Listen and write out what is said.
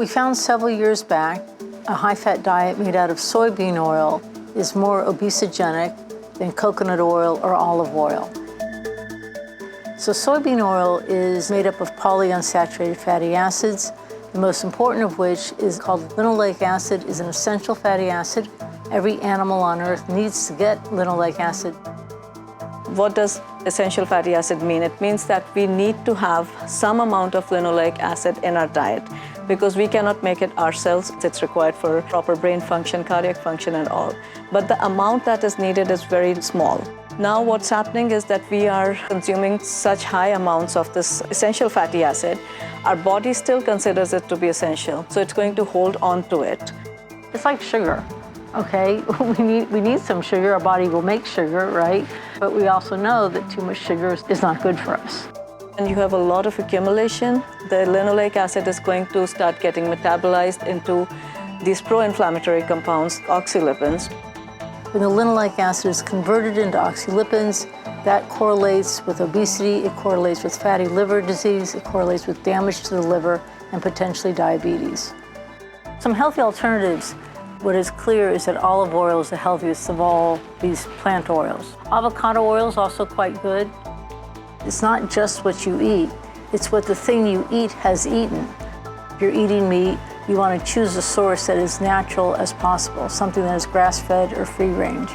We found several years back a high-fat diet made out of soybean oil is more obesogenic than coconut oil or olive oil. So soybean oil is made up of polyunsaturated fatty acids, the most important of which is called linoleic acid, is an essential fatty acid. Every animal on earth needs to get linoleic acid. What does essential fatty acid mean? It means that we need to have some amount of linoleic acid in our diet because we cannot make it ourselves. It's required for proper brain function, cardiac function and all. But the amount that is needed is very small. Now what's happening is that we are consuming such high amounts of this essential fatty acid. Our body still considers it to be essential, so it's going to hold on to it. It's like sugar. Okay, we need some sugar, our body will make sugar, right? But we also know that too much sugar is not good for us. And you have a lot of accumulation. The linoleic acid is going to start getting metabolized into these pro-inflammatory compounds, oxylipins. When the linoleic acid is converted into oxylipins, that correlates with obesity, it correlates with fatty liver disease, it correlates with damage to the liver and potentially diabetes. Some healthy alternatives. What is clear is that olive oil is the healthiest of all these plant oils. Avocado oil is also quite good. It's not just what you eat, it's what the thing you eat has eaten. If you're eating meat, you want to choose a source that is natural as possible, something that is grass-fed or free-range.